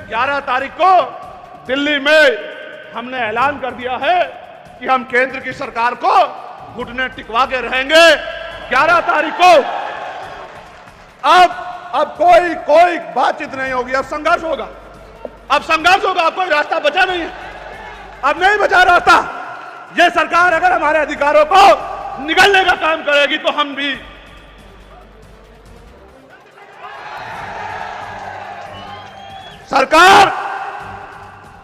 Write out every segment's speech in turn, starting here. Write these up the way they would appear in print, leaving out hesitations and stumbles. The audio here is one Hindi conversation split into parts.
11 तारीख को दिल्ली में हमने ऐलान कर दिया है कि हम केंद्र की सरकार को घुटने टिकवा के रहेंगे। 11 तारीख को अब कोई बातचीत नहीं होगी, अब संघर्ष होगा, अब कोई रास्ता बचा नहीं है, अब नहीं बचा रास्ता। ये सरकार अगर हमारे अधिकारों को निगलने का काम करेगी तो हम भी सरकार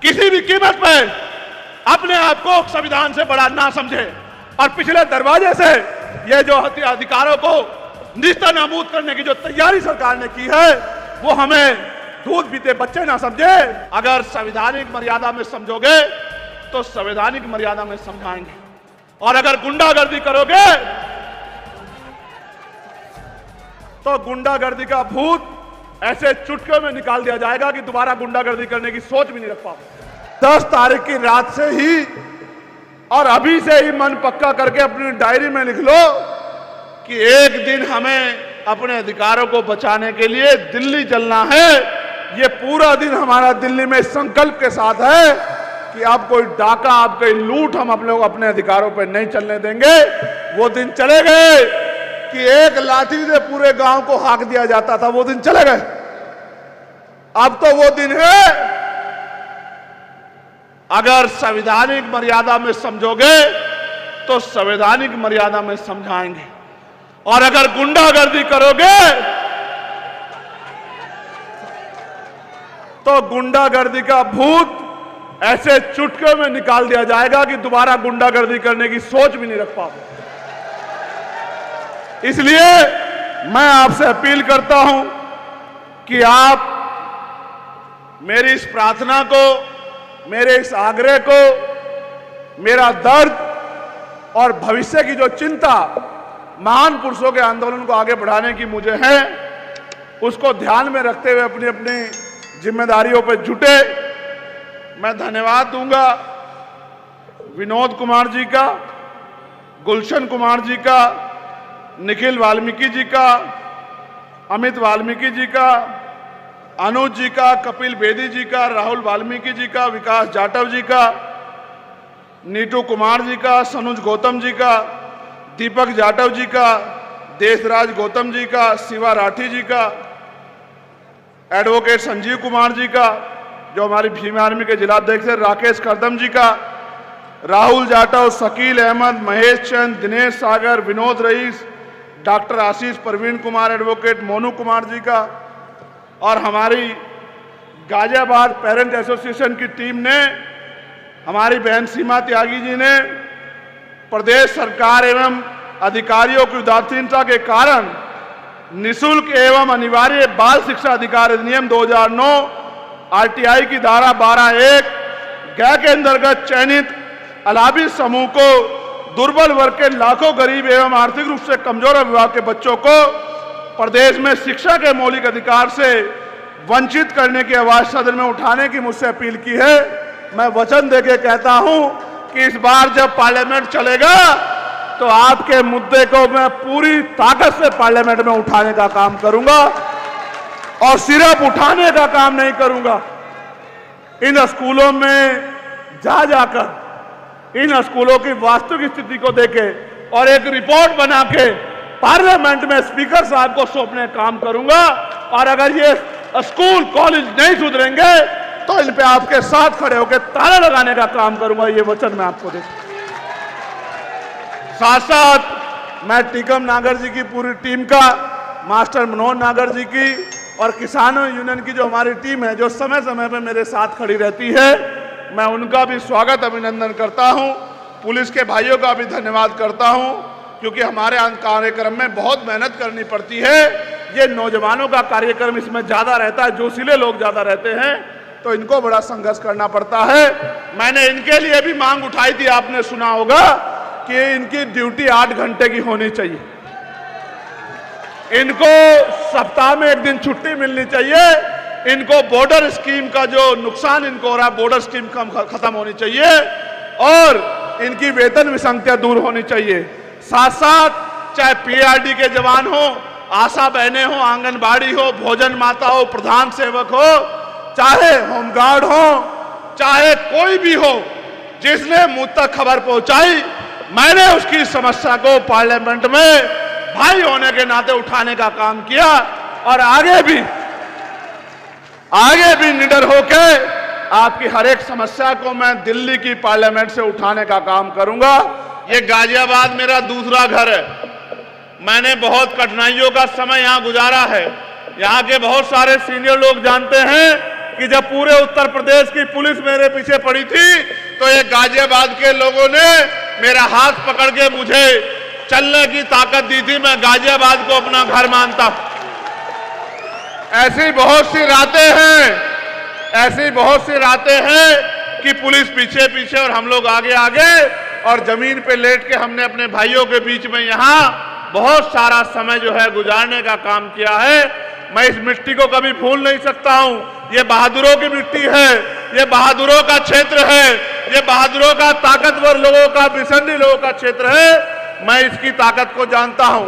किसी भी कीमत पर अपने आप को संविधान से बड़ा ना समझे और पिछले दरवाजे से ये जो अधिकारों को निस्तानाबूद करने की जो तैयारी सरकार ने की है वो हमें दूध पीते बच्चे ना समझे। अगर संवैधानिक मर्यादा में समझोगे तो संवैधानिक मर्यादा में समझाएंगे, और अगर गुंडागर्दी करोगे तो गुंडागर्दी का भूत ऐसे चुटकियों में निकाल दिया जाएगा कि दोबारा गुंडागर्दी करने की सोच भी नहीं रख पाओगे। 10 तारीख की रात से ही और अभी से ही मन पक्का करके अपनी डायरी में लिख लो कि एक दिन हमें अपने अधिकारों को बचाने के लिए दिल्ली चलना है। ये पूरा दिन हमारा दिल्ली में संकल्प के साथ है कि अब कोई डाका, अब कोई लूट हम अपने अधिकारों पर नहीं चलने देंगे। वो दिन चले गए कि एक लाठी से पूरे गांव को हाक दिया जाता था, वो दिन चले गए। अब तो वो दिन है, अगर संवैधानिक मर्यादा में समझोगे तो संवैधानिक मर्यादा में समझाएंगे, और अगर गुंडागर्दी करोगे तो गुंडागर्दी का भूत ऐसे चुटकियों में निकाल दिया जाएगा कि दोबारा गुंडागर्दी करने की सोच भी नहीं रख पाओगे। इसलिए मैं आपसे अपील करता हूं कि आप मेरी इस प्रार्थना को, मेरे इस आग्रह को, मेरा दर्द और भविष्य की जो चिंता महान पुरुषों के आंदोलन को आगे बढ़ाने की मुझे है, उसको ध्यान में रखते हुए अपनी अपनी जिम्मेदारियों पर जुटे। मैं धन्यवाद दूंगा विनोद कुमार जी का, गुलशन कुमार जी का, निखिल वाल्मीकि जी का, अमित वाल्मीकि जी का, अनुज जी का, कपिल बेदी जी का, राहुल वाल्मीकि जी का, विकास जाटव जी का, नीतू कुमार जी का, सनुज गौतम जी का, दीपक जाटव जी का, देशराज गौतम जी का, शिवा राठी जी का, एडवोकेट संजीव कुमार जी का, जो हमारी भीम आर्मी के जिलाध्यक्ष है, राकेश करदम जी का, राहुल जाटव, शकील अहमद, महेश चंद, दिनेश सागर, विनोद रईस, डॉक्टर आशीष, प्रवीण कुमार, एडवोकेट मोनू कुमार जी का, और हमारी गाजियाबाद पेरेंट एसोसिएशन की टीम ने, हमारी बहन सीमा त्यागी जी ने प्रदेश सरकार एवं अधिकारियों की उदासीनता के कारण निःशुल्क एवं अनिवार्य बाल शिक्षा अधिकार अधिनियम 2009 आरटीआई की धारा 12(1) गै के अंतर्गत चयनित अलावी समूह को दुर्बल वर्ग के लाखों गरीब एवं आर्थिक रूप से कमजोर अभिभावक के बच्चों को प्रदेश में शिक्षा के मौलिक अधिकार से वंचित करने की आवाज सदन में उठाने की मुझसे अपील की है। मैं वचन देके कहता हूं कि इस बार जब पार्लियामेंट चलेगा तो आपके मुद्दे को मैं पूरी ताकत से पार्लियामेंट में उठाने का काम करूंगा, और सिर्फ उठाने का काम नहीं करूंगा, इन स्कूलों में जाकर इन स्कूलों की वास्तविक स्थिति को देखे और एक रिपोर्ट बना के पार्लियामेंट में स्पीकर साहब को सौंपने का काम करूंगा। और अगर ये स्कूल कॉलेज नहीं सुधरेंगे तो इन पे आपके साथ खड़े होकर ताला लगाने का काम करूंगा, ये वचन मैं आपको देता हूं। साथ साथ मैं टीकम नागर जी की पूरी टीम का, मास्टर मनोज नागर जी की और किसानों यूनियन की जो हमारी टीम है, जो समय समय पर मेरे साथ खड़ी रहती है, मैं उनका भी स्वागत अभिनंदन करता हूं। पुलिस के भाइयों का भी धन्यवाद करता हूं, क्योंकि हमारे कार्यक्रम में बहुत मेहनत करनी पड़ती है। ये नौजवानों का कार्यक्रम इसमें ज्यादा रहता है, जोशीले लोग ज्यादा रहते हैं, तो इनको बड़ा संघर्ष करना पड़ता है। मैंने इनके लिए भी मांग उठाई थी, आपने सुना होगा कि इनकी ड्यूटी 8 घंटे की होनी चाहिए, इनको सप्ताह में 1 दिन छुट्टी मिलनी चाहिए, इनको बॉर्डर स्कीम का जो नुकसान इनको हो रहा है, बॉर्डर स्कीम खत्म होनी चाहिए, और इनकी वेतन विसंगतियां दूर होनी चाहिए। साथ साथ चाहे पीआरडी के जवान हो, आशा बहनें हो, आंगनबाड़ी हो, भोजन माता हो, प्रधान सेवक हो, चाहे होमगार्ड हो, चाहे कोई भी हो, जिसने मुझ तक खबर पहुंचाई, मैंने उसकी समस्या को पार्लियामेंट में भाई होने के नाते उठाने का काम किया और आगे भी निडर होके आपकी हर एक समस्या को मैं दिल्ली की पार्लियामेंट से उठाने का काम करूंगा। ये गाजियाबाद मेरा दूसरा घर है। मैंने बहुत कठिनाइयों का समय यहां गुजारा है। यहां के बहुत सारे सीनियर लोग जानते हैं कि जब पूरे उत्तर प्रदेश की पुलिस मेरे पीछे पड़ी थी तो ये गाजियाबाद के लोगों ने मेरा हाथ पकड़ के मुझे चलने की ताकत दी थी। मैं गाजियाबाद को अपना घर मानता हूं। ऐसी बहुत सी रातें हैं कि पुलिस पीछे पीछे और हम लोग आगे आगे, और जमीन पे लेट के हमने अपने भाइयों के बीच में यहां बहुत सारा समय जो है गुजारने का काम किया है। मैं इस मिट्टी को कभी भूल नहीं सकता हूं। ये बहादुरों की मिट्टी है, ये बहादुरों का क्षेत्र है, ये बहादुरों का, ताकतवर लोगों का, बिसंडी लोगों का क्षेत्र है। मैं इसकी ताकत को जानता हूं।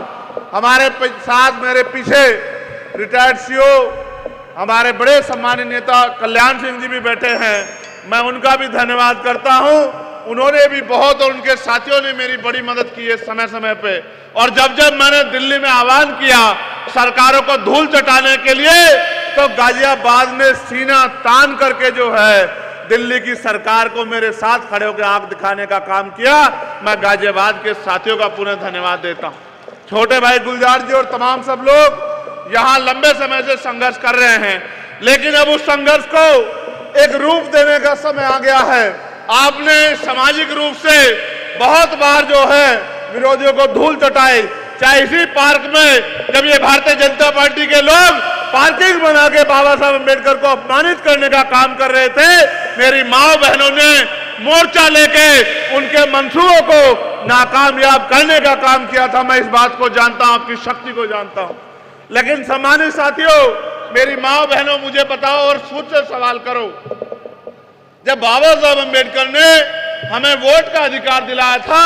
हमारे साथ मेरे पीछे रिटायर्ड सीओ हमारे बड़े सम्मानित नेता कल्याण सिंह जी भी बैठे हैं। मैं उनका भी धन्यवाद करता हूं। उन्होंने भी बहुत, और उनके साथियों ने मेरी बड़ी मदद की है समय समय पे। और जब जब मैंने दिल्ली में आह्वान किया सरकारों को धूल चटाने के लिए, तो गाजियाबाद ने सीना तान करके जो है दिल्ली की सरकार को मेरे साथ खड़े होकर आंख दिखाने का काम किया। मैं गाजियाबाद के साथियों का पुनः धन्यवाद देता हूं। छोटे भाई गुलजार जी और तमाम सब लोग यहां लंबे समय से संघर्ष कर रहे हैं, लेकिन अब उस संघर्ष को एक रूप देने का समय आ गया है। आपने सामाजिक रूप से बहुत बार जो है विरोधियों को धूल चटाई, चाहे इसी पार्क में जब ये भारतीय जनता पार्टी के लोग पार्किंग बना के बाबा साहब अम्बेडकर को अपमानित करने का काम कर रहे थे, मेरी माओ बहनों ने मोर्चा लेके उनके मंसूबों को नाकामयाब करने का काम किया था। मैं इस बात को जानता हूं, आपकी शक्ति को जानता हूं। लेकिन सम्मानित साथियों, मेरी माओ बहनों, मुझे बताओ और खुद से सवाल करो, जब बाबा साहब अम्बेडकर ने हमें वोट का अधिकार दिलाया था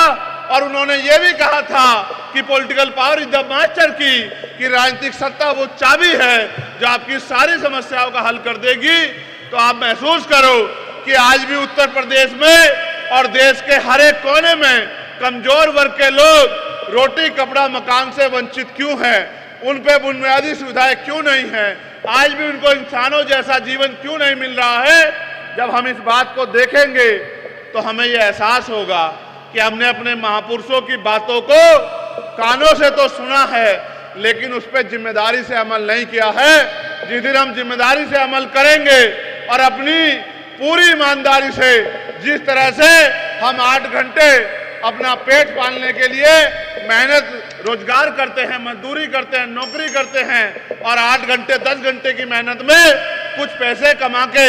और उन्होंने ये भी कहा था कि political power is the master की, कि राजनीतिक सत्ता वो चाबी है जो आपकी सारी समस्याओं का हल कर देगी, तो आप महसूस करो कि आज भी उत्तर प्रदेश में और देश के हर एक कोने में कमजोर वर्ग के लोग रोटी कपड़ा मकान से वंचित क्यों हैं, उन पे बुनियादी सुविधाएं क्यों नहीं है, आज भी उनको इंसानों जैसा जीवन क्यों नहीं मिल रहा है। जब हम इस बात को देखेंगे तो हमें यह एहसास होगा कि हमने अपने महापुरुषों की बातों को कानों से तो सुना है, लेकिन उस पर जिम्मेदारी से अमल नहीं किया है। जिस दिन हम जिम्मेदारी से अमल करेंगे और अपनी पूरी ईमानदारी से, जिस तरह से हम 8 घंटे अपना पेट पालने के लिए मेहनत रोजगार करते हैं, मजदूरी करते हैं, नौकरी करते हैं, और 8 घंटे 10 घंटे की मेहनत में कुछ पैसे कमा के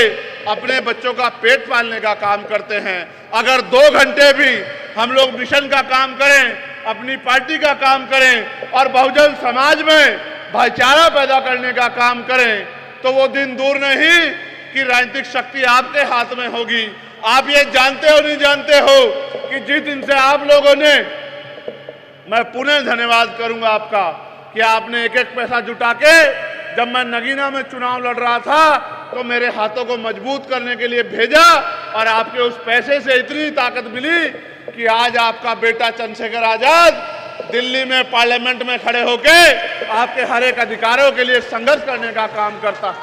अपने बच्चों का पेट पालने का काम करते हैं, अगर 2 घंटे भी हम लोग मिशन का काम करें, अपनी पार्टी का काम करें और बहुजन समाज में भाईचारा पैदा करने का काम करें, तो वो दिन दूर नहीं कि राजनीतिक शक्ति आपके हाथ में होगी। आप ये जानते हो नहीं जानते हो कि जिस दिन से आप लोगों ने, मैं पुनः धन्यवाद करूंगा आपका, कि आपने एक एक पैसा जुटा के, जब मैं नगीना में चुनाव लड़ रहा था तो मेरे हाथों को मजबूत करने के लिए भेजा, और आपके उस पैसे से इतनी ताकत मिली कि आज आपका बेटा चंद्रशेखर आजाद दिल्ली में पार्लियामेंट में खड़े होकर आपके हर एक अधिकारों के लिए संघर्ष करने का काम करता।